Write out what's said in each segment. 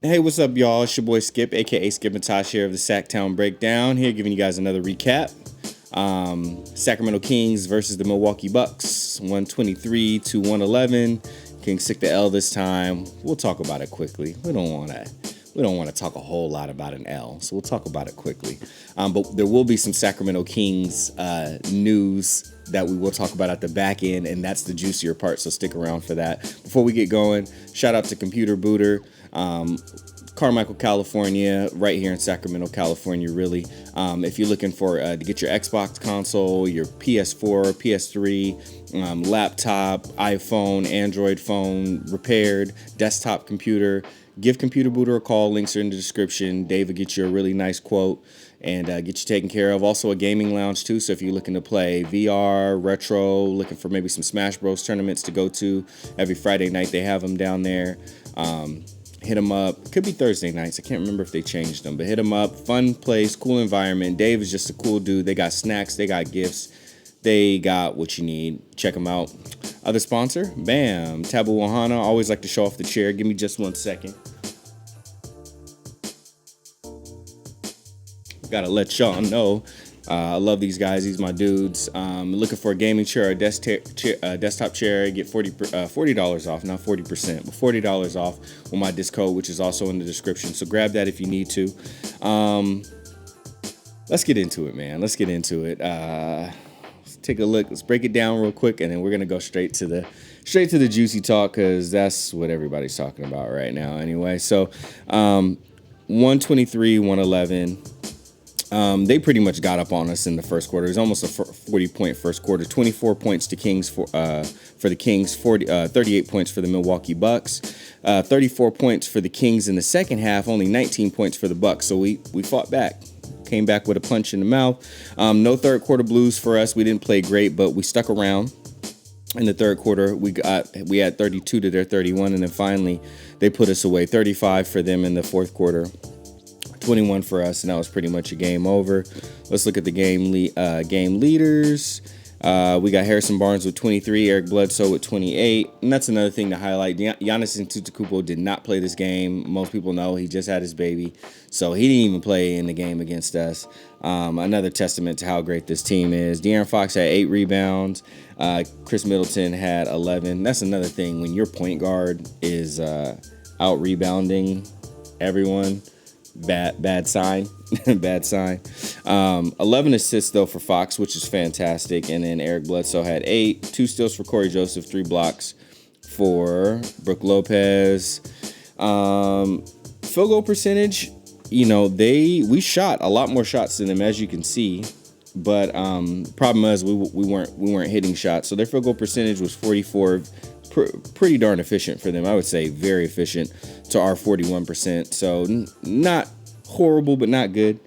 Hey, what's up, y'all? It's your boy Skip, aka Skip and Tosh here of the Sacktown Breakdown. Here, giving you guys another recap. Sacramento Kings versus the Milwaukee Bucks, 123 to 111. Kings took the L this time. We'll talk about it quickly. We don't want to talk a whole lot about an L, so we'll talk about it quickly. But there will be some Sacramento Kings news that we will talk about at the back end, and that's the juicier part, so stick around for that. Before we get going, shout out to Computer Booter, Carmichael, California, right here in Sacramento, California, really. If you're looking for to get your Xbox console, your PS4, PS3, laptop, iPhone, Android phone repaired, desktop computer, give Computer Booter a call. Links are in the description. Dave will get you a really nice quote and get you taken care of. Also a gaming lounge too, so if you're looking to play VR, retro, looking for maybe some Smash Bros tournaments to go to, every Friday night they have them down there. Hit them up. Could be Thursday nights. I can't remember if they changed them, but hit them up. Fun place, cool environment. Dave is just a cool dude. They got snacks, they got gifts, they got what you need. Check them out. Other sponsor, bam, Tabu Wahana. Always like to show off the chair. Give me just 1 second. Gotta let y'all know. I love these guys. These my dudes. Looking for a gaming chair or a desktop chair, get $40 off, not 40%, but $40 off with my disc code, which is also in the description. So grab that if you need to. Let's get into it, man. Let's get into it. Let's take a look. Let's break it down real quick, and then we're gonna go straight to the juicy talk, because that's what everybody's talking about right now. Anyway, so 123, 111. They pretty much got up on us in the first quarter. It was almost a 40-point first quarter. 24 points to Kings for the Kings. 38 points for the Milwaukee Bucks. 34 points for the Kings in the second half. Only 19 points for the Bucks. So we fought back. Came back with a punch in the mouth. No third quarter blues for us. We didn't play great, but we stuck around. In the third quarter, we had 32 to their 31, and then finally they put us away. 35 for them in the fourth quarter. 21 for us, and that was pretty much a game over. Let's look at the game leaders. We got Harrison Barnes with 23, Eric Bledsoe with 28, and that's another thing to highlight. Giannis Antetokounmpo did not play this game. Most people know he just had his baby, so he didn't even play in the game against us. Another testament to how great this team is. De'Aaron Fox had 8 rebounds. Chris Middleton had 11. That's another thing when your point guard is out rebounding everyone. Bad sign. Bad sign. 11 assists though for Fox, which is fantastic. And then Eric Bledsoe had 8, 2 steals for Corey Joseph, 3 blocks for Brook Lopez. Field goal percentage, we shot a lot more shots than them, as you can see. But problem is we weren't hitting shots. So their field goal percentage was 44. Pretty darn efficient for them. I would say very efficient to our 41%. So not horrible, but not good.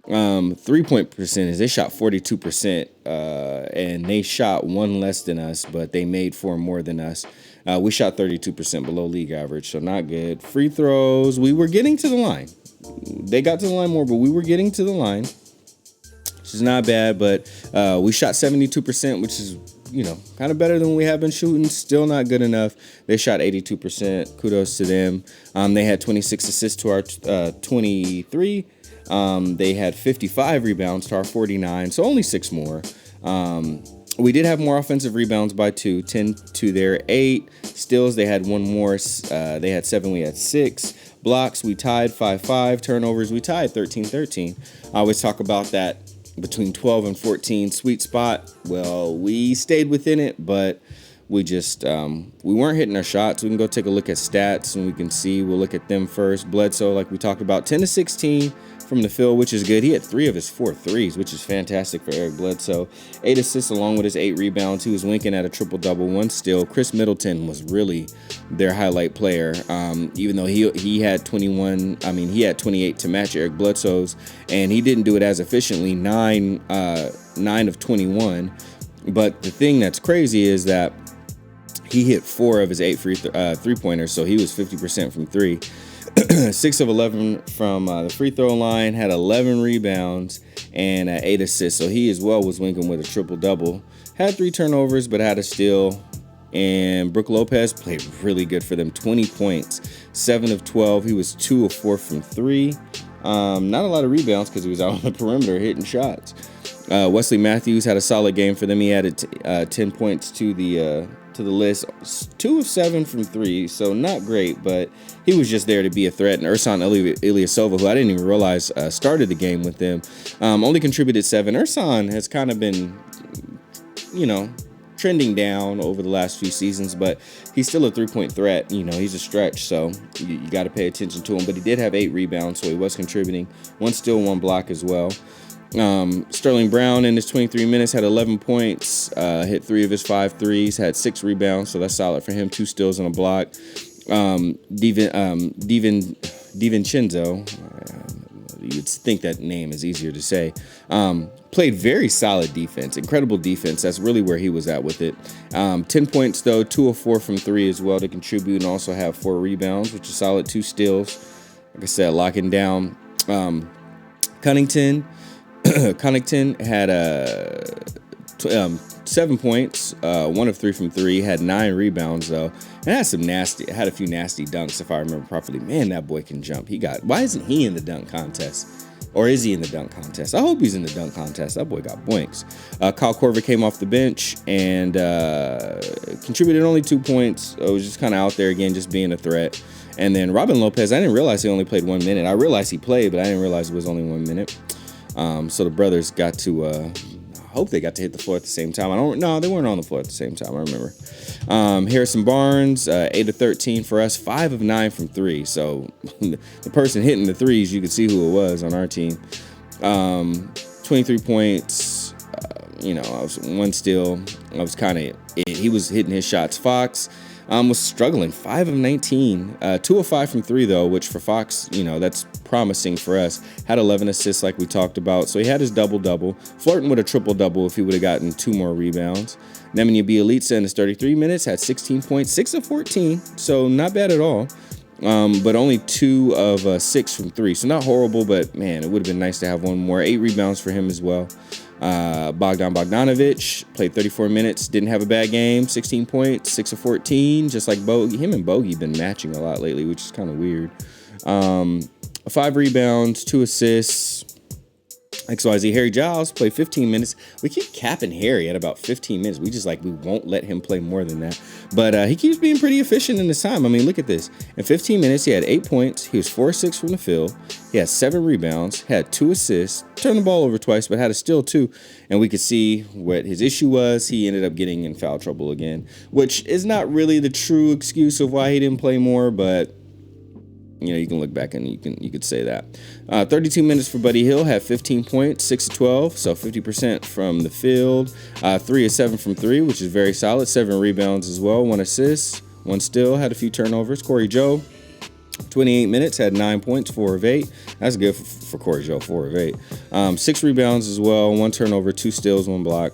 3-point percentage, they shot 42%, and they shot 1 less than us, but they made 4 more than us. We shot 32% below league average, so not good. Free throws, we were getting to the line. They got to the line more, but we were getting to the line, which is not bad. But we shot 72%, which is kind of better than we have been shooting. Still not good enough. They shot 82%. Kudos to them. They had 26 assists to our 23. They had 55 rebounds to our 49, so only 6 more. We did have more offensive rebounds by 2, 10 to their 8. Steals, they had 1 more. They had 7, we had 6. Blocks, we tied 5-5. Turnovers, we tied 13-13. I always talk about that between 12 and 14 sweet spot. Well, we stayed within it, but we just we weren't hitting our shots. We can go take a look at stats and we can see. We'll look at them first. Bledsoe, like we talked about, 10 to 16 from the field, which is good. He had 3 of his 4 threes, which is fantastic for Eric Bledsoe. 8 assists along with his 8 rebounds. He was winking at a triple-double, 1 steal. Chris Middleton was really their highlight player, even though he had 21. He had 28 to match Eric Bledsoe's, and he didn't do it as efficiently. 9 of 21. But the thing that's crazy is that he hit 4 of his 8 three-pointers, so he was 50% from 3. 6 of 11 from the free throw line, had 11 rebounds and 8 assists. So he as well was winking with a triple-double. Had 3 turnovers, but had a steal. And Brook Lopez played really good for them. 20 points, 7 of 12. He was 2 of 4 from 3. Not a lot of rebounds because he was out on the perimeter hitting shots. Wesley Matthews had a solid game for them. He added 10 points to the list. 2 of 7 from 3, so not great, but he was just there to be a threat. And Ersan Ilyasova, who I didn't even realize started the game with them, only contributed 7. Ersan has kind of been, trending down over the last few seasons, but he's still a 3-point threat. He's a stretch, so you got to pay attention to him. But he did have 8 rebounds, so he was contributing. 1 steal, 1 block as well. Sterling Brown in his 23 minutes had 11 points, hit 3 of his 5 threes, had 6 rebounds, so that's solid for him. 2 steals and a block. DiVincenzo, you'd think that name is easier to say, played very solid defense, incredible defense. That's really where he was at with it. 10 points, though, 2 of 4 from 3 as well to contribute, and also have 4 rebounds, which is solid. 2 steals. Like I said, locking down. Cunnington had 7 points, 1 of 3 from 3, had 9 rebounds though, and had a few nasty dunks if I remember properly. Man, that boy can jump. Why isn't he in the dunk contest? Or is he in the dunk contest? I hope he's in the dunk contest. That boy got boinks. Kyle Korver came off the bench and contributed only 2 points. It was just kind of out there again, just being a threat. And then Robin Lopez, I didn't realize he only played 1 minute. I realized he played, but I didn't realize it was only 1 minute. So the brothers got to, I hope they got to hit the floor at the same time. They weren't on the floor at the same time, I remember. Harrison Barnes, 8 of 13 for us, 5 of 9 from 3. So the person hitting the threes, you could see who it was on our team. 23 points, I was 1 steal. He was hitting his shots. Fox was struggling, 5 of 19, 2 of 5 from 3 though, which for Fox, that's promising for us. Had 11 assists like we talked about, so he had his double-double, flirting with a triple-double if he would have gotten 2 more rebounds. Nemanja Bjelica in his 33 minutes had 16 points, 6 of 14, so not bad at all, but only 2 of 6 from 3, so not horrible, but man, it would have been nice to have 1 more. 8 rebounds for him as well. Bogdan Bogdanovic played 34 minutes, didn't have a bad game, 16 points, 6 of 14, just like Bogey. Him and Bogey been matching a lot lately, which is kind of weird. 5 rebounds, 2 assists. XYZ. Harry Giles played 15 minutes. We keep capping Harry at about 15 minutes. We won't let him play more than that. But he keeps being pretty efficient in his time. I mean, look at this. In 15 minutes, he had 8 points. He was 4-6 from the field. He had 7 rebounds, had 2 assists, turned the ball over twice, but had a steal too. And we could see what his issue was. He ended up getting in foul trouble again, which is not really the true excuse of why he didn't play more, but you can look back and you could say that. 32 minutes for Buddy Hield, had 15 points, 6 of 12, so 50% from the field. 3 of 7 from 3, which is very solid. 7 rebounds as well, 1 assist, 1 steal, had a few turnovers. Corey Joe, 28 minutes, had 9 points, 4 of 8. That's good for Corey Joe, 4 of 8. 6 rebounds as well, 1 turnover, 2 steals, 1 block.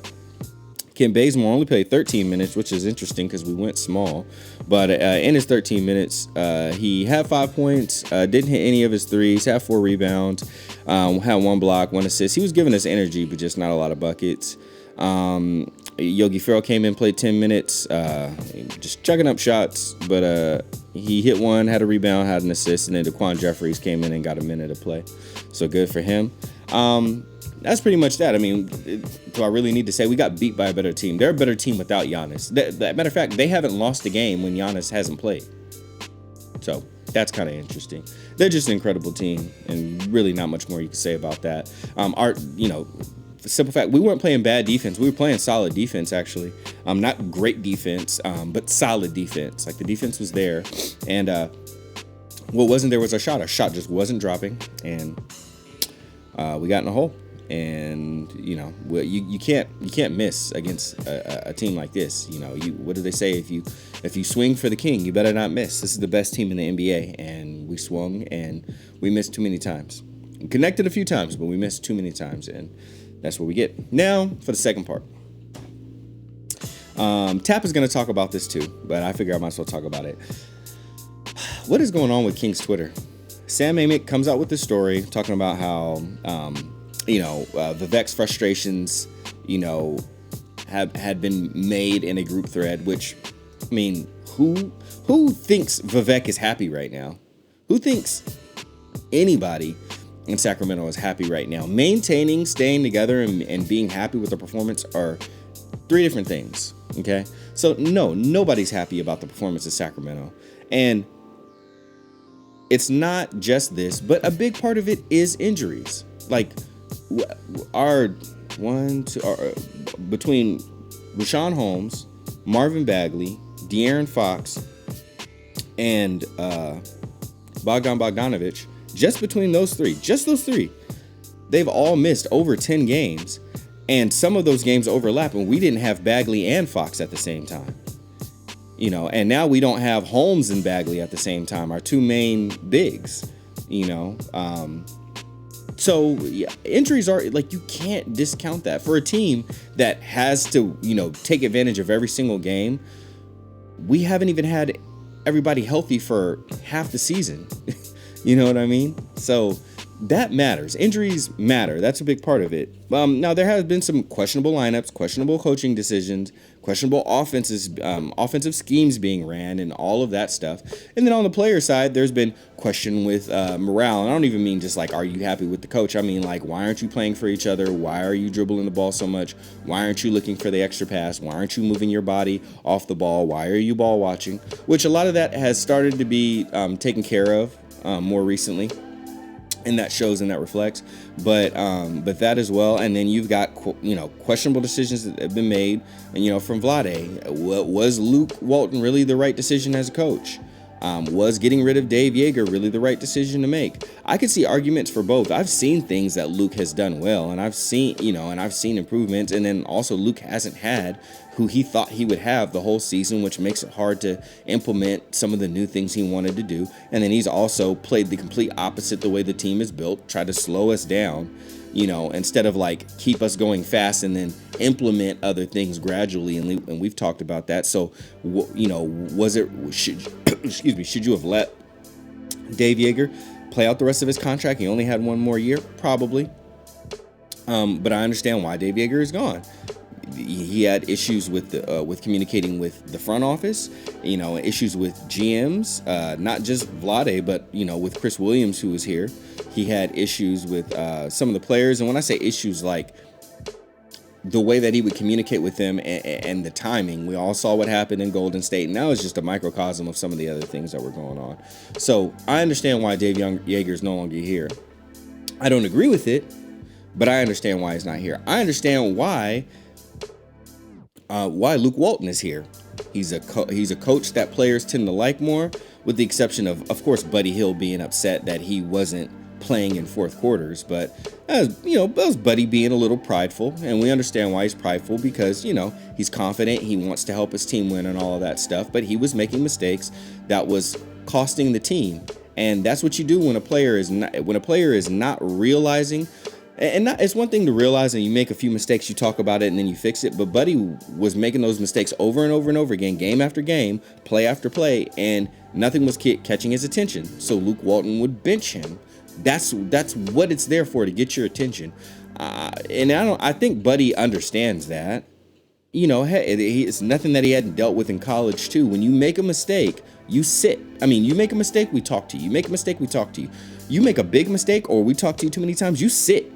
Kent Bazemore only played 13 minutes, which is interesting because we went small. But in his 13 minutes, he had 5 points, didn't hit any of his threes, had 4 rebounds, had 1 block, 1 assist. He was giving us energy, but just not a lot of buckets. Yogi Ferrell came in, played 10 minutes, just chucking up shots, but he hit 1, had a rebound, had an assist, and then Daquan Jeffries came in and got a minute of play. So good for him. That's pretty much that. I mean, do I really need to say we got beat by a better team? They're a better team without Giannis. Matter of fact, they haven't lost a game when Giannis hasn't played. So that's kind of interesting. They're just an incredible team, and really not much more you can say about that. The simple fact, we weren't playing bad defense. We were playing solid defense, actually. Not great defense, but solid defense. Like, the defense was there, and what wasn't there was our shot. Our shot just wasn't dropping, and we got in a hole. And you can't miss against a team like this. What do they say? If you swing for the king, you better not miss. This is the best team in the NBA, and we swung and we missed too many times. We connected a few times, but we missed too many times, and that's what we get. Now for the second part. Tap is going to talk about this too, but I figure I might as well talk about it. What is going on with King's Twitter? Sam Amick comes out with this story talking about how Vivek's frustrations, had been made in a group thread, which I mean, who thinks Vivek is happy right now? Who thinks anybody in Sacramento is happy right now? Maintaining, staying together, and being happy with the performance are three different things. Okay, so no, nobody's happy about the performance of Sacramento, and it's not just this, but a big part of it is injuries. Like our between Rashawn Holmes, Marvin Bagley, De'Aaron Fox, and Bogdan Bogdanovic, just between those three, they've all missed over 10 games. And some of those games overlap, and we didn't have Bagley and Fox at the same time. You know, and now we don't have Holmes and Bagley at the same time, our two main bigs, you know. So yeah, injuries are, like, you can't discount that. For a team that has to, you know, take advantage of every single game, we haven't even had everybody healthy for half the season. You know what I mean? So that matters. Injuries matter. That's a big part of it. Now, there has been some questionable lineups, questionable coaching decisions, questionable offensive schemes being ran, and all of that stuff. And then on the player side, there's been question with morale. And I don't even mean just like, are you happy with the coach? I mean, like, why aren't you playing for each other? Why are you dribbling the ball so much? Why aren't you looking for the extra pass? Why aren't you moving your body off the ball? Why are you ball watching? Which a lot of that has started to be taken care of more recently. And that shows and that reflects, but that as well. And then you've got, you know, questionable decisions that have been made, and, you know, from Vlade. Was Luke Walton really the right decision as a coach? Was getting rid of Dave Yeager really the right decision to make? I could see arguments for both. I've seen things that Luke has done well, and I've seen improvements, and then also Luke hasn't had who he thought he would have the whole season, which makes it hard to implement some of the new things he wanted to do. And then he's also played the complete opposite the way the team is built, tried to slow us down, you know, instead of like keep us going fast and then implement other things gradually. And we've talked about that. So, you know, should you have let Dave Yeager play out the rest of his contract? He only had one more year, probably. But I understand why Dave Yeager is gone. He had issues with communicating with the front office, you know, issues with GMs, not just Vlade, but, you know, with Chris Williams, who was here. He had issues with some of the players. And when I say issues, like the way that he would communicate with them and the timing, we all saw what happened in Golden State. And that was just a microcosm of some of the other things that were going on. So I understand why Dave Yeager is no longer here. I don't agree with it, but I understand why he's not here. I understand why Luke Walton is here. He's a coach that players tend to like more, with the exception of course, Buddy Hield being upset that he wasn't playing in fourth quarters. But as you know, that was Buddy being a little prideful, and we understand why he's prideful, because, you know, he's confident, he wants to help his team win and all of that stuff. But he was making mistakes that was costing the team, and that's what you do when a player is not realizing. And it's one thing to realize and you make a few mistakes, you talk about it, and then you fix it. But Buddy was making those mistakes over and over and over again, game after game, play after play, and nothing was catching his attention. So Luke Walton would bench him. That's what it's there for, to get your attention. And I think Buddy understands that. You know, hey, it's nothing that he hadn't dealt with in college too. When you make a mistake, you sit. I mean, you make a mistake, we talk to you. You make a mistake, we talk to you. You make a big mistake, or we talk to you too many times, you sit.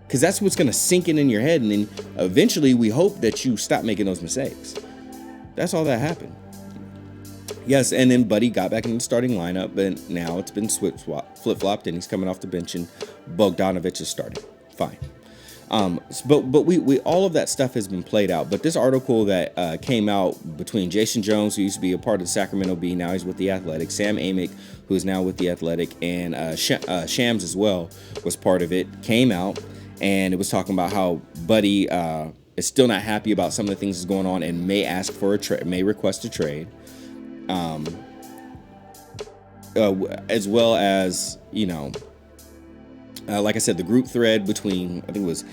Because that's what's going to sink in your head. And then eventually we hope that you stop making those mistakes. That's all that happened. Yes, and then Buddy got back in the starting lineup, and now it's been flip-flopped, and he's coming off the bench, and Bogdanovic is starting. Fine. But we all of that stuff has been played out. But this article that came out between Jason Jones, who used to be a part of the Sacramento Bee, now he's with the Athletic, Sam Amick, who is now with the Athletic, and Shams as well was part of it, came out. And it was talking about how Buddy is still not happy about some of the things that's going on, and may ask for may request a trade, as well as, you know, like I said, the group thread between, I think it was,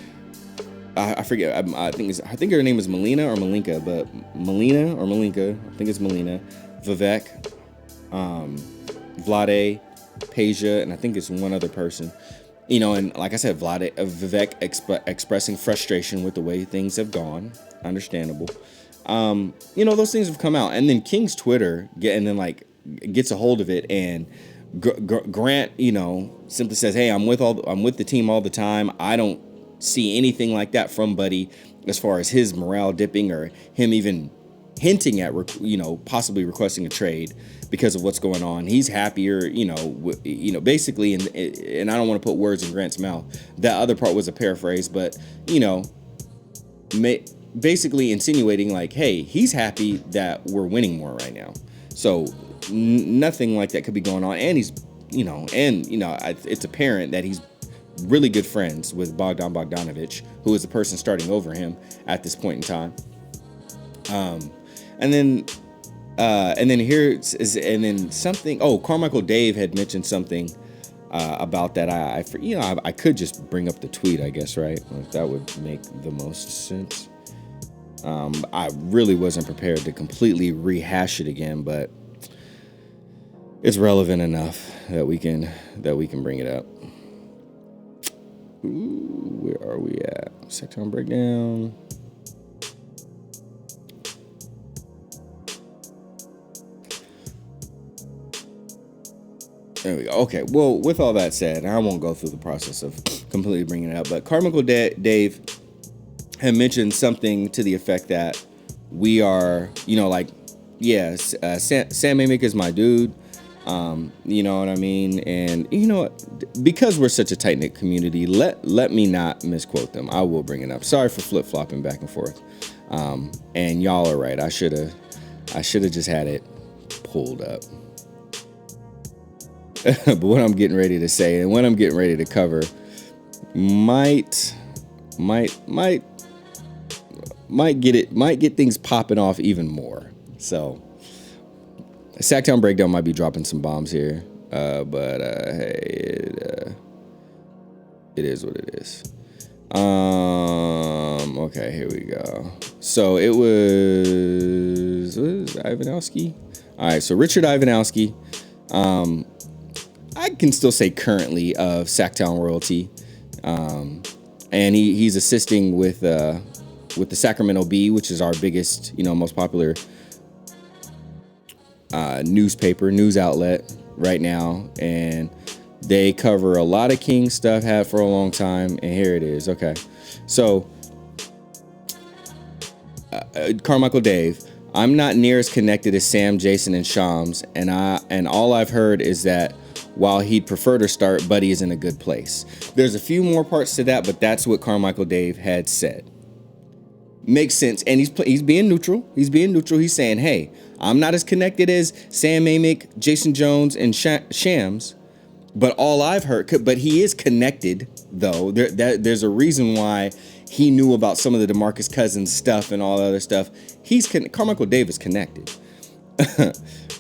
I forget, I think her name is Melina or Malinka, but Melina or Malinka, I think it's Melina, Vivek, Vlade, Peja, and I think it's one other person. You know, and like I said, Vivek expressing frustration with the way things have gone. Understandable. Those things have come out. And then King's Twitter gets a hold of it, and Grant, simply says, "Hey, I'm with the team all the time. I don't see anything like that from Buddy as far as his morale dipping or him even hinting at possibly requesting a trade because of what's going on. He's happier, basically." And I don't want to put words in Grant's mouth. That other part was a paraphrase, but basically insinuating like, hey, he's happy that we're winning more right now. So nothing like that could be going on. And he's, it's apparent that he's really good friends with Bogdan Bogdanovic, who is the person starting over him at this point in time. And then something. Oh, Carmichael Dave had mentioned something about that. I could just bring up the tweet, I guess, right? Like, that would make the most sense. I really wasn't prepared to completely rehash it again, but it's relevant enough that we can bring it up. Ooh, where are we at? Sectown breakdown. There we go. Okay. Well, with all that said, I won't go through the process of completely bringing it up, but Carmichael Dave had mentioned something to the effect that we are, Sam Amick is my dude. You know what I mean? And because we're such a tight-knit community, let me not misquote them. I will bring it up. Sorry for flip-flopping back and forth. And y'all are right. I should have just had it pulled up. But what I'm getting ready to say and what I'm getting ready to cover might get things popping off even more. So Sacktown Breakdown might be dropping some bombs here, but hey, it is what it is. Okay, here we go. So it was Ivanowski. All right, so Richard Ivanowski. I can still say currently of Sacktown royalty, and he's assisting with the Sacramento Bee, which is our biggest, most popular news outlet right now, and they cover a lot of King stuff, have for a long time, and here it is. Okay, so Carmichael Dave, I'm not near as connected as Sam, Jason, and Shams, and all I've heard is that while he'd prefer to start, Buddy is in a good place. There's a few more parts to that, but that's what Carmichael Dave had said. Makes sense, and he's being neutral. He's saying, hey, I'm not as connected as Sam Amick, Jason Jones, and Shams, but all I've heard, but he is connected, though. There's a reason why he knew about some of the DeMarcus Cousins stuff and all the other stuff. Carmichael Dave is connected.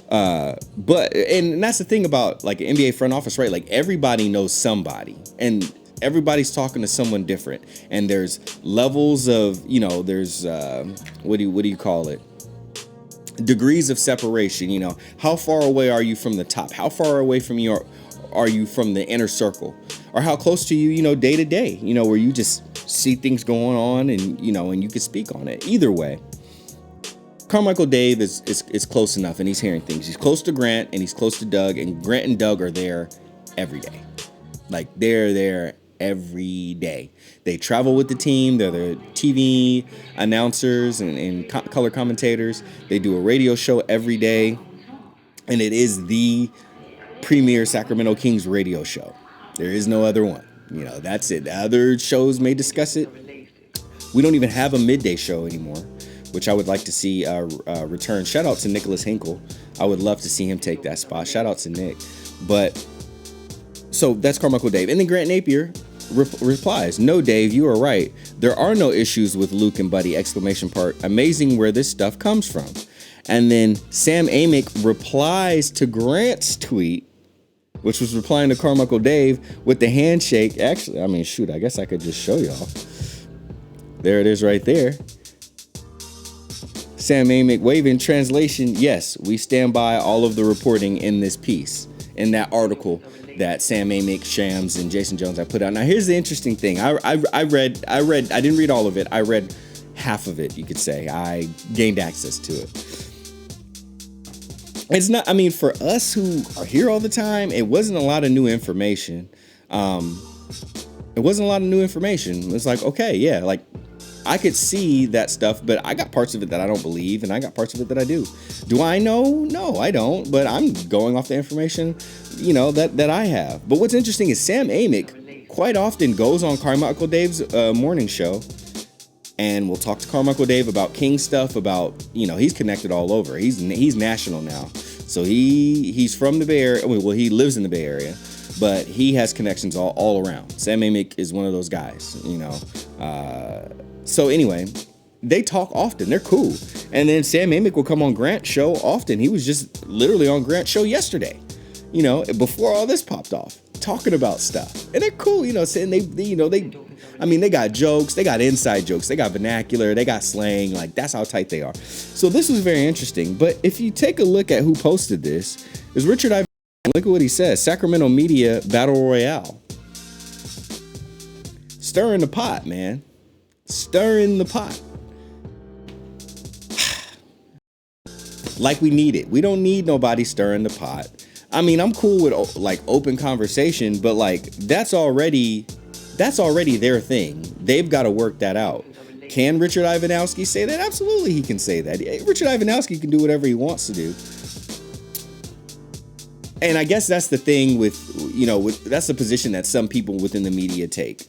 But that's the thing about like an NBA front office, right? Like everybody knows somebody, and everybody's talking to someone different, and there's levels of, there's what do you call it? Degrees of separation. How far away are you from the top? How far away are you from the inner circle, or how close to you, day to day? Where you just see things going on, and and you can speak on it. Either way, Carmichael Dave is close enough, and he's hearing things. He's close to Grant, and he's close to Doug, and Grant and Doug are there every day. Like, they're there every day. They travel with the team. They're the TV announcers and color commentators. They do a radio show every day, and it is the premier Sacramento Kings radio show. There is no other one. That's it. The other shows may discuss it. We don't even have a midday show anymore, which I would like to see return. Shout out to Nicholas Hinkle. I would love to see him take that spot. Shout out to Nick. But so that's Carmichael Dave. And then Grant Napier replies, "No, Dave, you are right. There are no issues with Luke and Buddy! Amazing where this stuff comes from." And then Sam Amick replies to Grant's tweet, which was replying to Carmichael Dave with the handshake. Actually, I guess I could just show y'all. There it is right there. Sam Amick waving. Translation: yes, we stand by all of the reporting in this piece, in that article that Sam Amick, Shams, and Jason Jones I put out. Now, here's the interesting thing. I read. I didn't read all of it. I read half of it, you could say. I gained access to it. It's not, I mean, for us who are here all the time, it wasn't a lot of new information. It wasn't a lot of new information. It's like, okay, yeah, like I could see that stuff, but I got parts of it that I don't believe, and I got parts of it that I do. Do I know? No, I don't, but I'm going off the information, that I have. But what's interesting is Sam Amick quite often goes on Carmichael Dave's morning show, and we'll talk to Carmichael Dave about King stuff, about, he's connected all over. He's national now. So he's from the Bay Area. Well, he lives in the Bay Area, but he has connections all around. Sam Amick is one of those guys, So anyway, they talk often. They're cool. And then Sam Amick will come on Grant's show often. He was just literally on Grant's show yesterday, before all this popped off, talking about stuff. And they're cool, saying they got jokes, they got inside jokes, they got vernacular, they got slang. Like, that's how tight they are. So this was very interesting. But if you take a look at who posted this, is Richard Ivan. Look at what he says. Sacramento media battle royale. Stirring the pot, man. Stirring the pot. Like we need it. We don't need nobody stirring the pot. I mean, I'm cool with like open conversation, but like that's already their thing. They've got to work that out. Can Richard Ivanowski say that? Absolutely, he can say that. Richard Ivanowski can do whatever he wants to do. And I guess that's the thing with that's the position that some people within the media take.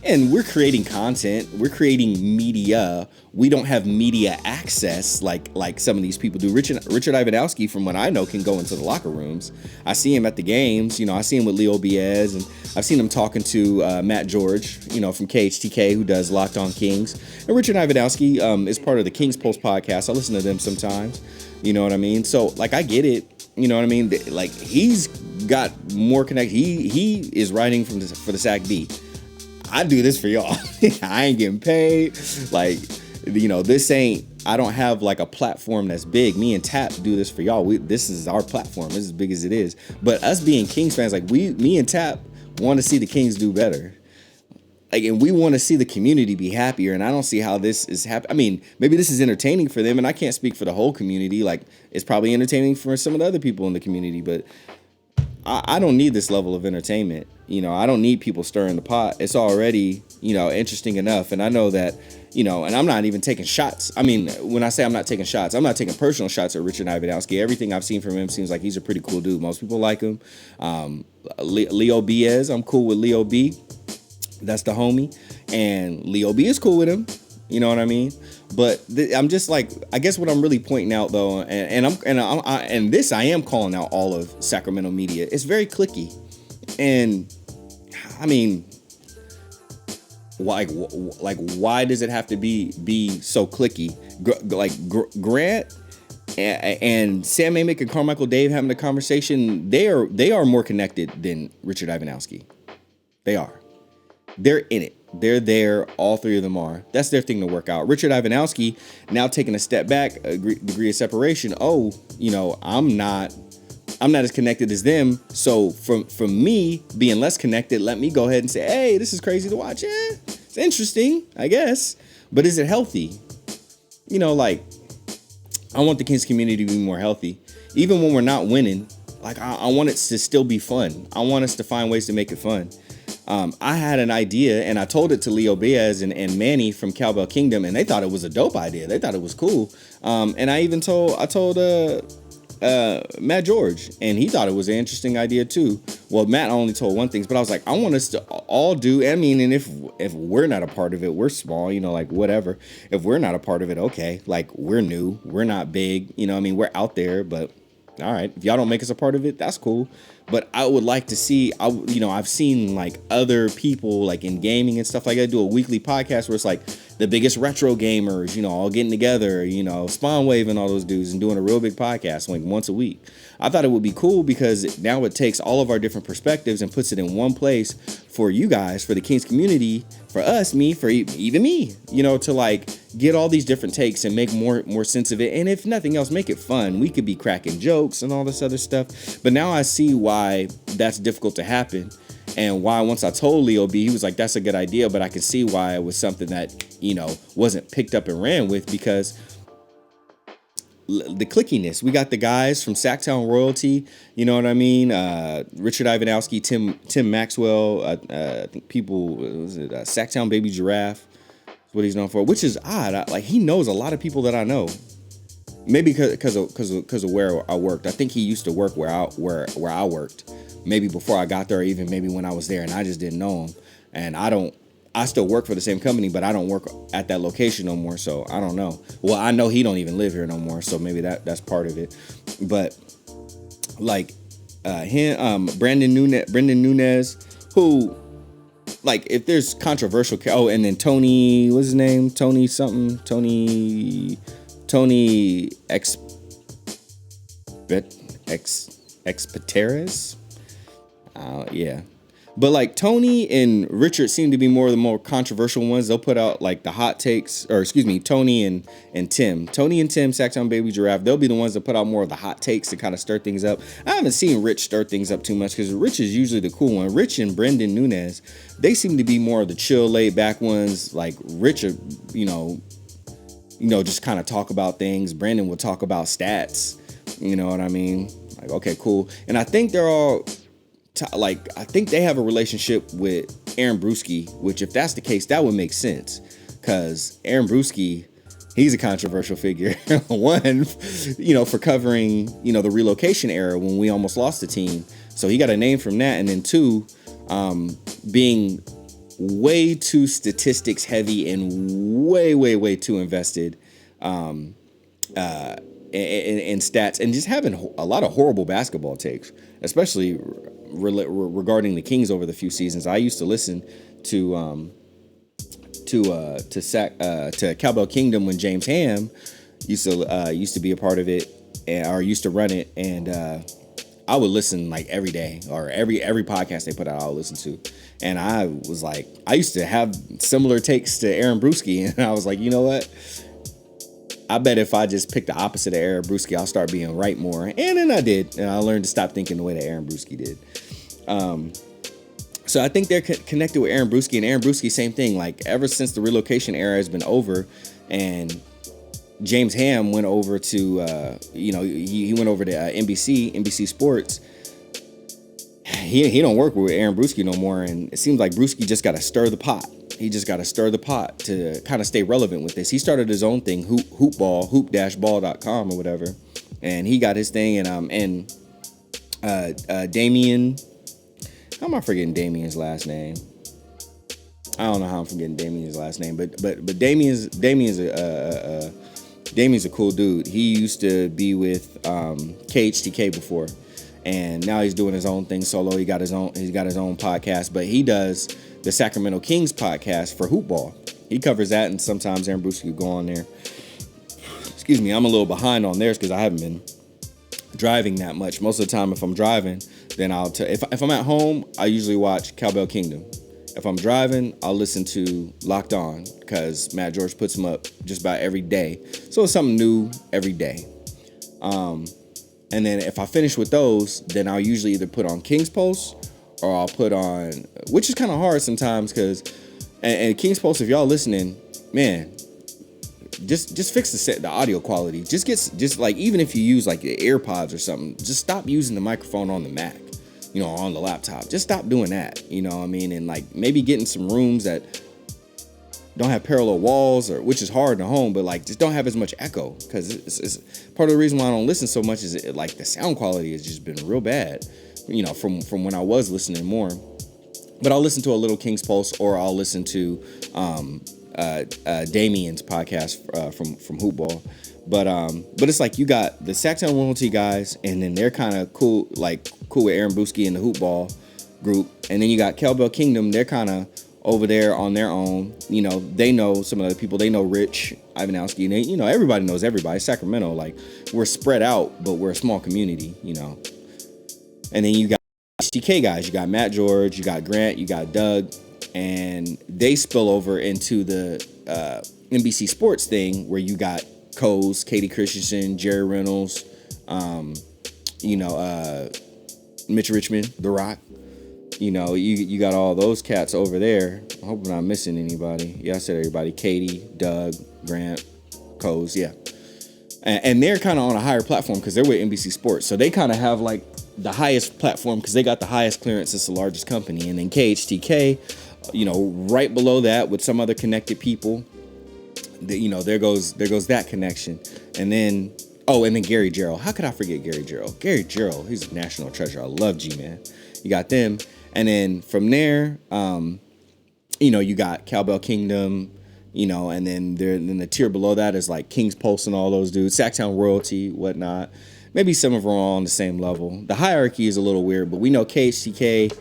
And we're creating content, we're creating media. We don't have media access like some of these people do. Richard Ivanowski, from what I know, can go into the locker rooms. I see him at the games. I see him with Leo Biez, and I've seen him talking to Matt George, from KHTK, who does Locked On Kings. And Richard Ivanowski is part of the Kings Pulse podcast. I listen to them sometimes. You know what I mean? So, like, I get it. You know what I mean? Like, he's got more connect. He is writing for the SAC-B. I do this for y'all. I ain't getting paid. Like, this ain't, I don't have like a platform that's big. Me and Tap do this for y'all. This is our platform. It's as big as it is. But us being Kings fans, like me and Tap want to see the Kings do better. Like, and we want to see the community be happier. And I don't see how this is happening. I mean, maybe this is entertaining for them, and I can't speak for the whole community. Like, it's probably entertaining for some of the other people in the community, but I don't need this level of entertainment. I don't need people stirring the pot. It's already, interesting enough. And I know that, and I'm not even taking shots. I mean, when I say I'm not taking shots, I'm not taking personal shots at Richard Ivanowski. Everything I've seen from him seems like he's a pretty cool dude. Most people like him. Leo Biez, I'm cool with Leo B. That's the homie. And Leo B is cool with him. You know what I mean? But I'm just like, I guess what I'm really pointing out though, and this I am calling out all of Sacramento media. It's very cliquey, and I mean, why does it have to be so cliquey? Grant and Sam Amick and Carmichael Dave having a conversation. They are more connected than Richard Ivanowski. They are. They're in it. They're there. All three of them are. That's their thing to work out. Richard Ivanowski now taking a step back, a degree of separation. Oh, I'm not as connected as them. So from me being less connected, let me go ahead and say, hey, this is crazy to watch. Yeah, it's interesting, I guess. But is it healthy? Like, I want the Kings community to be more healthy. Even when we're not winning, like, I want it to still be fun. I want us to find ways to make it fun. I had an idea, and I told it to Leo Biez and Manny from Cowbell Kingdom, and they thought it was a dope idea. They thought it was cool. And I told Matt George, and he thought it was an interesting idea too. Well, Matt only told one thing, but I was like, I want us to all do. I mean, and if we're not a part of it, we're small, like whatever. If we're not a part of it, okay, like we're new, we're not big, I mean, we're out there, but all right, if y'all don't make us a part of it, that's cool. But I would like to see, I've seen like other people like in gaming and stuff like that do a weekly podcast where it's like the biggest retro gamers, all getting together, Spawn Wave and all those dudes and doing a real big podcast like once a week. I thought it would be cool because now it takes all of our different perspectives and puts it in one place for you guys, for the Kings community, for us, me, for even me, to like get all these different takes and make more sense of it. And if nothing else, make it fun. We could be cracking jokes and all this other stuff. But now I see why that's difficult to happen. And why, once I told Leo B, he was like, that's a good idea, but I can see why it was something that, wasn't picked up and ran with, because the clickiness. We got the guys from Sacktown Royalty, you know what I mean? Richard Ivanowski, Tim Maxwell, I think people, was it Sacktown Baby Giraffe? That's what he's known for, which is odd. Like, he knows a lot of people that I know. Maybe because of where I worked. I think he used to work where I worked. Maybe before I got there, or even maybe when I was there, and I just didn't know him. And I still work for the same company, but I don't work at that location no more, so I don't know. Well, I know he don't even live here no more, so maybe that's part of it. But like Brendan Nunez, who, like, if there's controversial, and then Tony, what's his name? Tony Expeteres. Yeah. But like Tony and Richard seem to be more of the more controversial ones. They'll put out like the hot takes, or excuse me, Tony and Tim, Sacktown Baby Giraffe. They'll be the ones that put out more of the hot takes to kind of stir things up. I haven't seen Rich stir things up too much, because Rich is usually the cool one. Rich and Brendan Nunez, they seem to be more of the chill, laid back ones. Like Richard, just kind of talk about things. Brendan will talk about stats. You know what I mean? Like, okay, cool. And I think they're all I think they have a relationship with Aaron Brewski, which, if that's the case, that would make sense, because Aaron Brewski, he's a controversial figure. One, for covering, the relocation era when we almost lost the team. So he got a name from that. And then two, being way too statistics heavy and way too invested in stats, and just having a lot of horrible basketball takes, especially regarding the Kings over the few seasons. I used to listen to Cowbell Kingdom when James Ham used to be a part of it, or used to run it, and I would listen like every day, or every podcast they put out, I would listen to. And I was like, I used to have similar takes to Aaron Brewski, and I was like, you know what? I bet if I just pick the opposite of Aaron Brewski, I'll start being right more. And then I did. And I learned to stop thinking the way that Aaron Brewski did. So I think they're connected with Aaron Brewski. And Aaron Brewski, same thing. Like, ever since the relocation era has been over, and James Ham went over to, he went over to NBC Sports. He don't work with Aaron Brewski no more. And it seems like Brewski just got to stir the pot. He just got to stir the pot to kind of stay relevant with this. He started his own thing, hoop-ball.com or whatever. And he got his thing. And Damien, how am I forgetting Damien's last name? I don't know how I'm forgetting Damien's last name, but Damien's a cool dude. He used to be with KHTK before, and now he's doing his own thing solo. He's got his own podcast, but he does the Sacramento Kings podcast for Hoop Ball. He covers that, and sometimes Aaron Brewski will go on there. Excuse me, I'm a little behind on theirs because I haven't been driving that much. Most of the time, if I'm driving, then if I'm at home, I usually watch Cowbell Kingdom. If I'm driving, I'll listen to Locked On, because Matt George puts them up just about every day. So it's something new every day. And then if I finish with those, then I'll usually either put on King's Post, or I'll put on, which is kind of hard sometimes, because, and King's Post, if y'all listening, man, just fix the audio quality. Just like, even if you use like the AirPods or something, just stop using the microphone on the Mac, on the laptop. Just stop doing that, and like maybe getting some rooms that don't have parallel walls, or which is hard in the home, but like just don't have as much echo, because it's part of the reason why I don't listen so much is like the sound quality has just been real bad, from when I was listening more. But I'll listen to a little King's Pulse, or I'll listen to Damien's podcast from Hoop Ball. But it's like you got the Sacktown Royalty guys, and then they're kind of cool with Aaron Brewski and the Hoop Ball group, and then you got Cowbell Kingdom. They're kind of over there on their own. They know some of the people. They know Rich Ivanowski, and they, everybody knows everybody. Sacramento, like, we're spread out, but we're a small community, And then you got HTK guys. You got Matt George, you got Grant, you got Doug, and they spill over into the NBC Sports thing, where you got Coase, Katie Christensen, Jerry Reynolds, Mitch Richmond, The Rock. You got all those cats over there. I hope I'm not missing anybody. Yeah, I said everybody. Katie, Doug, Grant, Coase, yeah. And they're kind of on a higher platform because they're with NBC Sports. So they kind of have like the highest platform because they got the highest clearance. It's the largest company. And then KHTK, right below that with some other connected people. There goes that connection. And then Gary Gerald. How could I forget Gary Gerald? Gary Gerald, he's a national treasure. I love G-Man. You got them. And then from there, you got Cowbell Kingdom, and then the tier below that is like King's Pulse and all those dudes, Sacktown Royalty, whatnot. Maybe some of them are all on the same level. The hierarchy is a little weird, but we know KHTK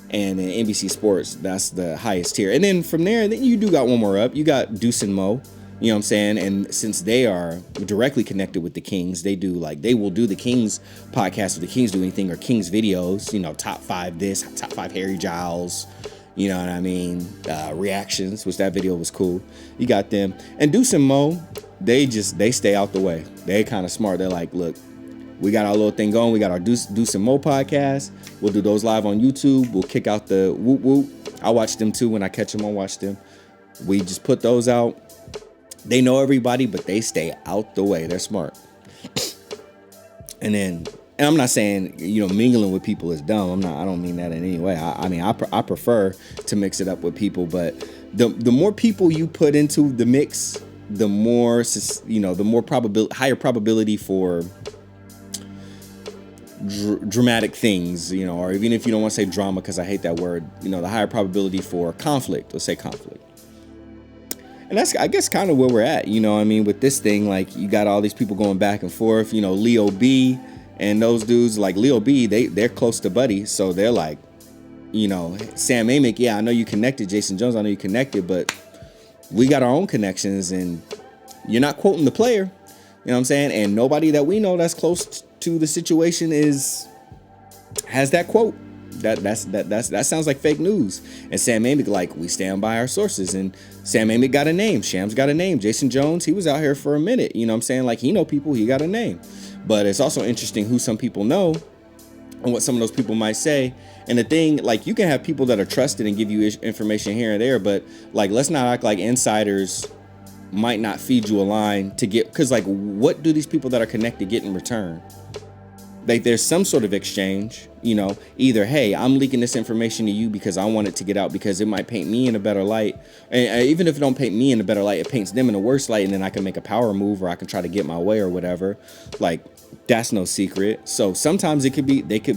and then NBC Sports, that's the highest tier. And then from there, then you do got one more up. You got Deuce and Mo, you know what I'm saying? And since they are directly connected with the Kings, they will do the Kings podcast if the Kings do anything, or Kings videos, top 5 this, top 5 Harry Giles, you know what I mean? Reactions, which that video was cool. You got them. And Deuce and Mo, they stay out the way. They kind of smart. They're like, look, we got our little thing going. We got our Deuce and Mo podcast. We'll do those live on YouTube. We'll kick out the whoop whoop. I watch them too. When I catch them, I'll watch them. We just put those out. They know everybody, but they stay out the way. They're smart. And I'm not saying, mingling with people is dumb. I don't mean that in any way. I prefer to mix it up with people, but the more people you put into the mix, the more, higher probability for dramatic things, or even if you don't want to say drama, because I hate that word, the higher probability for conflict. Let's say conflict. And that's, I guess, kind of where we're at, with this thing. Like, you got all these people going back and forth, Leo B and those dudes, like Leo B, they're close to Buddy. So they're like, Sam Amick, yeah, I know you connected. Jason Jones, I know you connected, but we got our own connections, and you're not quoting the player. You know what I'm saying? And nobody that we know that's close to the situation has that quote. That sounds like fake news. And Sam Amick, like, we stand by our sources. And Sam Amick got a name. Shams got a name. Jason Jones, he was out here for a minute. You know what I'm saying? Like, he know people. He got a name. But it's also interesting who some people know and what some of those people might say. And the thing, like, you can have people that are trusted and give you information here and there, but, like, let's not act like insiders might not feed you a line to get, because, like, what do these people that are connected get in return? Like, there's some sort of exchange, either, hey, I'm leaking this information to you because I want it to get out because it might paint me in a better light. And even if it don't paint me in a better light, it paints them in a worse light, and then I can make a power move, or I can try to get my way or whatever. Like, that's no secret. So sometimes they could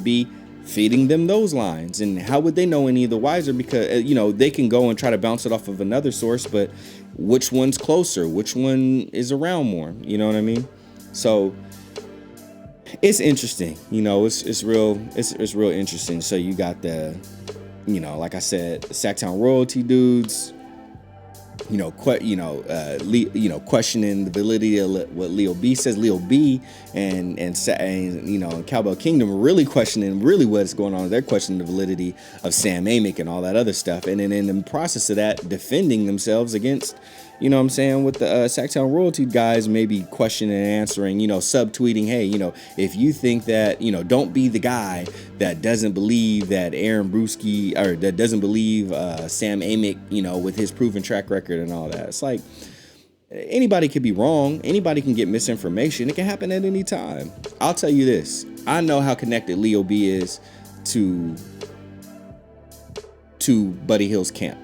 be feeding them those lines. And how would they know any the wiser? Because, they can go and try to bounce it off of another source, but which one's closer? Which one is around more? You know what I mean? So it's interesting, it's real interesting. So you got the, like I said, Sacktown Royalty dudes, questioning the validity of what Leo B says. Leo B and Cowbell Kingdom are really questioning what's going on. They're questioning the validity of Sam Amick and all that other stuff. And then in the process of that, defending themselves against, with the Sacktown Royalty guys maybe questioning and answering, subtweeting, hey, if you think that, don't be the guy that doesn't believe that Aaron Brewski, or that doesn't believe Sam Amick, with his proven track record and all that. It's like, anybody could be wrong. Anybody can get misinformation. It can happen at any time. I'll tell you this. I know how connected Leo B is to Buddy Hill's camp.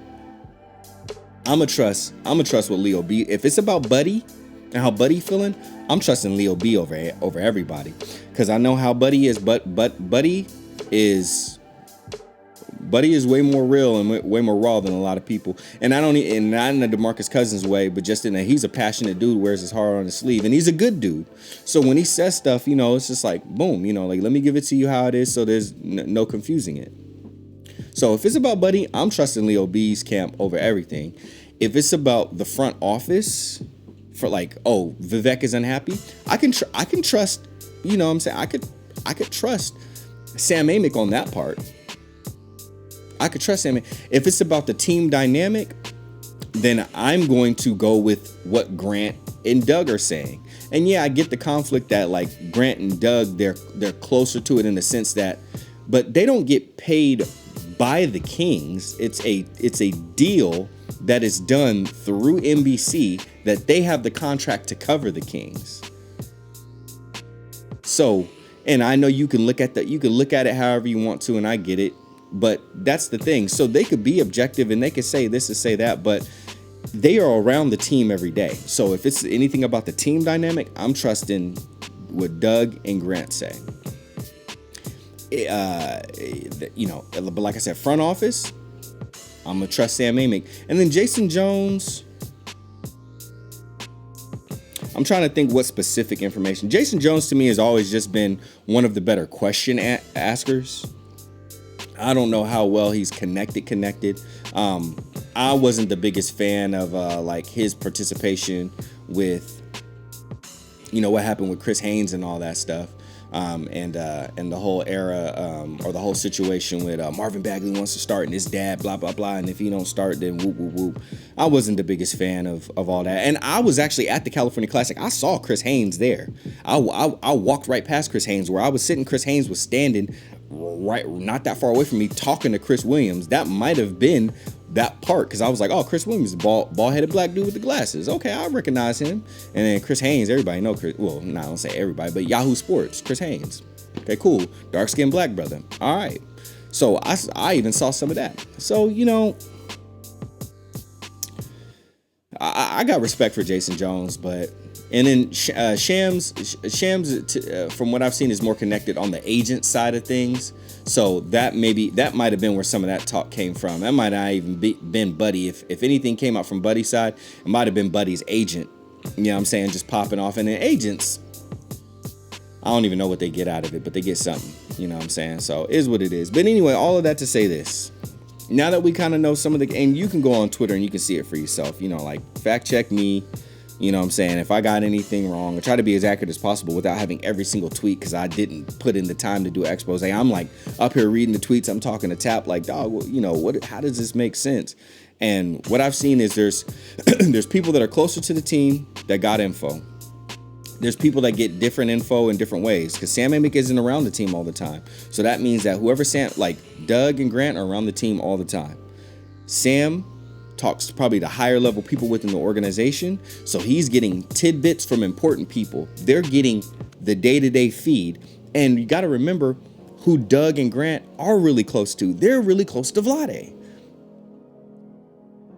I'm gonna trust what Leo B. If it's about Buddy and how Buddy feeling, I'm trusting Leo B over everybody, because I know how Buddy is. But Buddy is way more real and way more raw than a lot of people. And not in a DeMarcus Cousins way, but just in that he's a passionate dude, wears his heart on his sleeve, and he's a good dude. So when he says stuff, it's just like boom, like, let me give it to you how it is, so there's no confusing it. So if it's about Buddy, I'm trusting Leo B's camp over everything. If it's about the front office, for like, oh, Vivek is unhappy, I can trust, I could trust Sam Amick on that part. I could trust him. If it's about the team dynamic, then I'm going to go with what Grant and Doug are saying. And yeah, I get the conflict that, like, Grant and Doug, they're closer to it in the sense that, but they don't get paid by the Kings. It's a deal that is done through NBC that they have the contract to cover the Kings. So, and I know you can look at that, you can look at it however you want to, and I get it, but that's the thing. So they could be objective and they could say this and say that, but they are around the team every day. So if it's anything about the team dynamic, I'm trusting what Doug and Grant say. But like I said, front office, I'm gonna trust Sam Amick. And then Jason Jones, I'm trying to think what specific information. Jason Jones to me has always just been one of the better question askers. I don't know how well he's connected. I wasn't the biggest fan of like his participation with, what happened with Chris Haynes and all that stuff. And the whole era, or the whole situation with Marvin Bagley wants to start and his dad, blah, blah, blah. And if he don't start, then whoop, whoop, whoop. I wasn't the biggest fan of all that. And I was actually at the California Classic. I saw Chris Haynes there. I walked right past Chris Haynes where I was sitting. Chris Haynes was standing right, not that far away from me, talking to Chris Williams. That might have been that part, because I was like, oh, Chris Williams, the bald-headed black dude with the glasses. Okay, I recognize him. And then Chris Haynes, everybody know Chris. Well, I don't say everybody, but Yahoo Sports, Chris Haynes. Okay, cool. Dark-skinned black brother. All right. So I even saw some of that. So, I got respect for Jason Jones, but... And then Shams, from what I've seen, is more connected on the agent side of things. So that might have been where some of that talk came from. That might not even been Buddy. If anything came out from Buddy's side, it might have been Buddy's agent. You know what I'm saying? Just popping off. And then agents, I don't even know what they get out of it, but they get something. You know what I'm saying? So it is what it is. But anyway, all of that to say this. Now that we kind of know some of the... And you can go on Twitter and you can see it for yourself. Like, fact check me. You know what I'm saying? If I got anything wrong, I try to be as accurate as possible without having every single tweet, because I didn't put in the time to do an expose. I'm like up here reading the tweets. I'm talking to Tap like, dog, what? How does this make sense? And what I've seen is there's people that are closer to the team that got info. There's people that get different info in different ways, because Sam Amick isn't around the team all the time. So that means that whoever like Doug and Grant are around the team all the time. Sam talks to probably the higher level people within the organization. So he's getting tidbits from important people. They're getting the day-to-day feed. And you got to remember who Doug and Grant are really close to. They're really close to Vlade.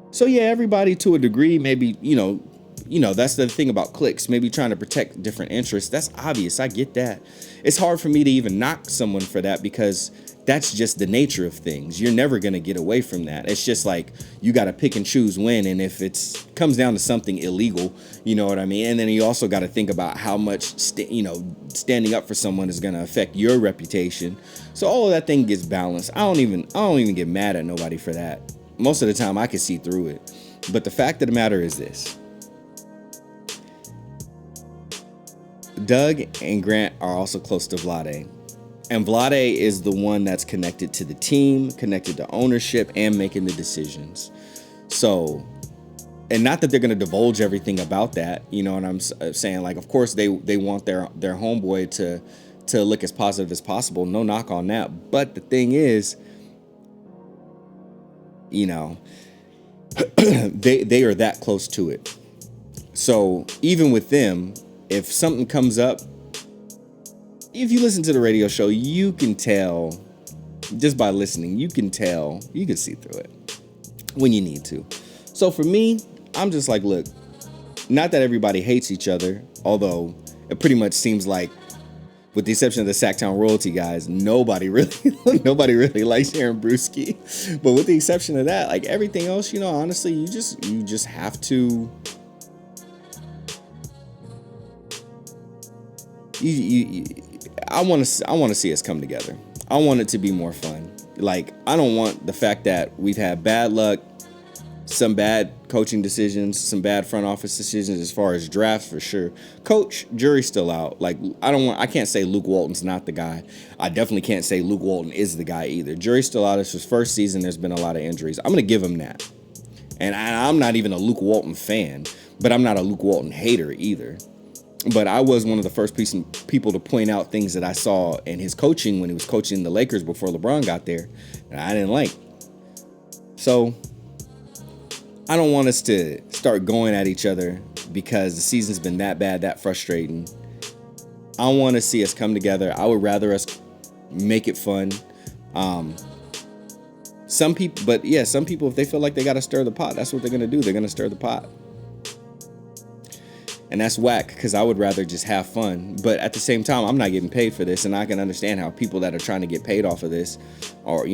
So yeah, everybody to a degree, maybe, that's the thing about clicks, maybe trying to protect different interests. That's obvious. I get that. It's hard for me to even knock someone for that, because that's just the nature of things. You're never going to get away from that. It's just like you got to pick and choose when. And if it comes down to something illegal, you know what I mean? And then you also got to think about how much, standing up for someone is going to affect your reputation. So all of that thing gets balanced. I don't even get mad at nobody for that. Most of the time I can see through it. But the fact of the matter is this. Doug and Grant are also close to Vlade. And Vlade is the one that's connected to the team, connected to ownership, and making the decisions. So, and not that they're going to divulge everything about that. You know what I'm saying? Like, of course, they want their homeboy to look as positive as possible. No knock on that. But the thing is, they are that close to it. So even with them, if something comes up, if you listen to the radio show, you can tell, just by listening, you can see through it when you need to. So for me, I'm just like, look, not that everybody hates each other, although it pretty much seems like, with the exception of the Sacktown royalty guys, nobody really likes Aaron Brewski. But with the exception of that, like everything else, honestly, you just have to. I want to see us come together. I want it to be more fun. Like, I don't want the fact that we've had bad luck, some bad coaching decisions, some bad front office decisions as far as drafts for sure. Coach, jury's still out. Like, I can't say Luke Walton's not the guy. I definitely can't say Luke Walton is the guy either. Jury's still out. It's his first season. There's been a lot of injuries. I'm going to give him that. And I'm not even a Luke Walton fan, but I'm not a Luke Walton hater either. But I was one of the first people to point out things that I saw in his coaching when he was coaching the Lakers before LeBron got there that I didn't like. So I don't want us to start going at each other because the season's been that bad, that frustrating. I want to see us come together. I would rather us make it fun. Some people, if they feel like they got to stir the pot, that's what they're going to do. They're going to stir the pot. And that's whack because I would rather just have fun. But at the same time, I'm not getting paid for this. And I can understand how people that are trying to get paid off of this or,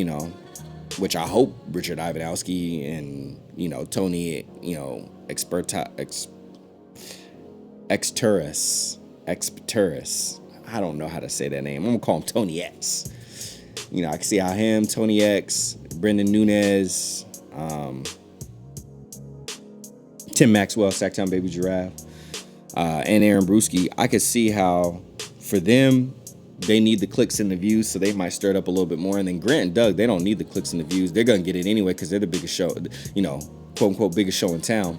which I hope Richard Ivanowski and, Tony, Exturris. I don't know how to say that name. I'm going to call him Tony X. I can see how him, Tony X, Brendan Nunez, Tim Maxwell, Sacktown Baby Giraffe, and Aaron Brewski. I could see how for them, they need the clicks and the views, so they might stir it up a little bit more. And then Grant and Doug, they don't need the clicks and the views. They're going to get it anyway because they're the biggest show, quote unquote, biggest show in town.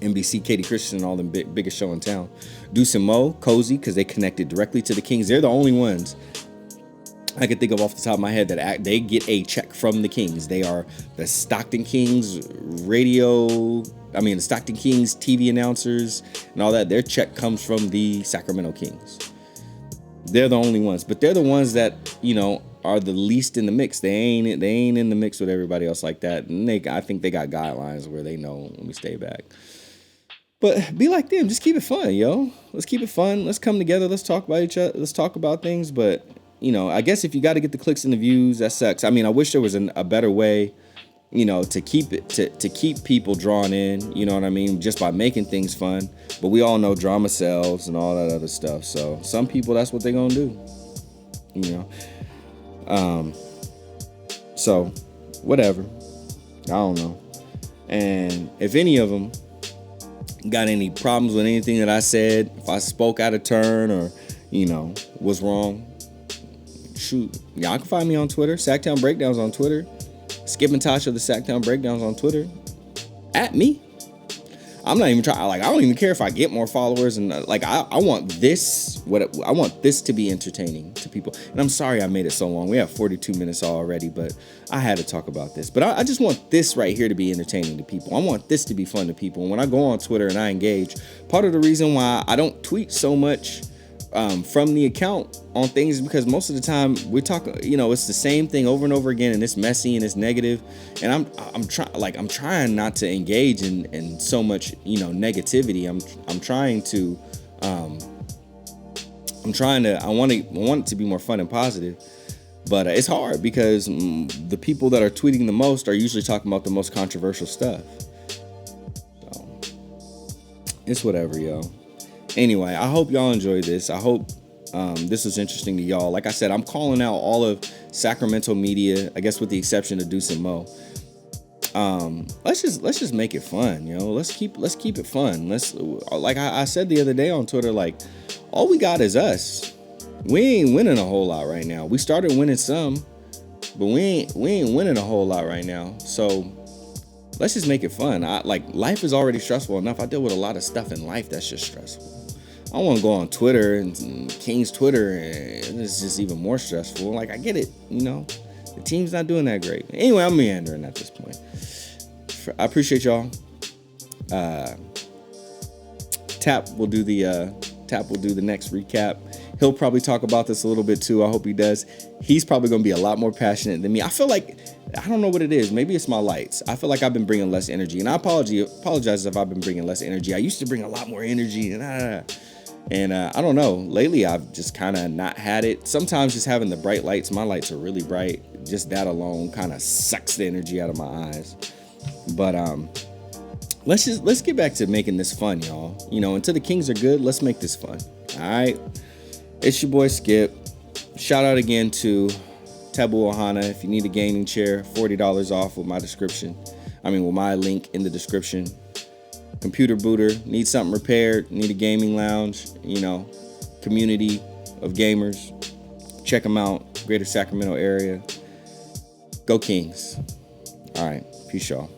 NBC, Katie Christian, and all them biggest show in town. Deuce and Mo, Cozy, because they connected directly to the Kings. They're the only ones I can think of off the top of my head that they get a check from the Kings. They are the Stockton Kings the Stockton Kings TV announcers and all that. Their check comes from the Sacramento Kings. They're the only ones, but they're the ones that, are the least in the mix. They ain't in the mix with everybody else like that. And I think they got guidelines where they know when we stay back. But be like them. Just keep it fun, yo. Let's keep it fun. Let's come together. Let's talk about each other. Let's talk about things. But, I guess if you got to get the clicks and the views, that sucks. I mean, I wish there was a better way, to keep it, to keep people drawn in, you know what I mean? Just by making things fun. But we all know drama sells and all that other stuff. So some people, that's what they're going to do, So whatever. I don't know. And if any of them got any problems with anything that I said, if I spoke out of turn or, was wrong, shoot. Y'all can find me on Twitter, Sacktown Breakdowns on Twitter. Skip and Tasha, the Sacktown Breakdowns on Twitter. At me. I'm not even trying. I don't even care if I get more followers. And I want this. I want this to be entertaining to people. And I'm sorry I made it so long. We have 42 minutes already, but I had to talk about this. But I just want this right here to be entertaining to people. I want this to be fun to people. And when I go on Twitter and I engage, part of the reason why I don't tweet so much from the account on things is because most of the time we're talking, it's the same thing over and over again, and it's messy and it's negative. And I'm trying not to engage in so much, negativity. I want it to be more fun and positive, but it's hard because the people that are tweeting the most are usually talking about the most controversial stuff. So it's whatever, yo. Anyway, I hope y'all enjoyed this. I hope this was interesting to y'all. Like I said, I'm calling out all of Sacramento media, I guess with the exception of Deuce and Mo. Let's just make it fun, yo. Let's keep it fun. Like I said the other day on Twitter, like all we got is us. We ain't winning a whole lot right now. We started winning some, but we ain't winning a whole lot right now. So let's just make it fun. Life is already stressful enough. I deal with a lot of stuff in life that's just stressful. I want to go on Twitter and King's Twitter, and it's just even more stressful. I get it, the team's not doing that great. Anyway, I'm meandering at this point. I appreciate y'all. Tap will do the next recap. He'll probably talk about this a little bit too. I hope he does. He's probably going to be a lot more passionate than me. I feel like, I don't know what it is. Maybe it's my lights. I feel like I've been bringing less energy, and I apologize if I've been bringing less energy. I used to bring a lot more energy, and I don't know. Lately, I've just kind of not had it. Sometimes just having the bright lights, my lights are really bright. Just that alone kind of sucks the energy out of my eyes. But let's get back to making this fun, y'all. Until the Kings are good, let's make this fun. All right. It's your boy Skip. Shout out again to Tabu Ohana. If you need a gaming chair, $40 off with my with my link in the description. Computer booter, need something repaired, need a gaming lounge, community of gamers. Check them out, Greater Sacramento area. Go Kings. All right, peace, y'all.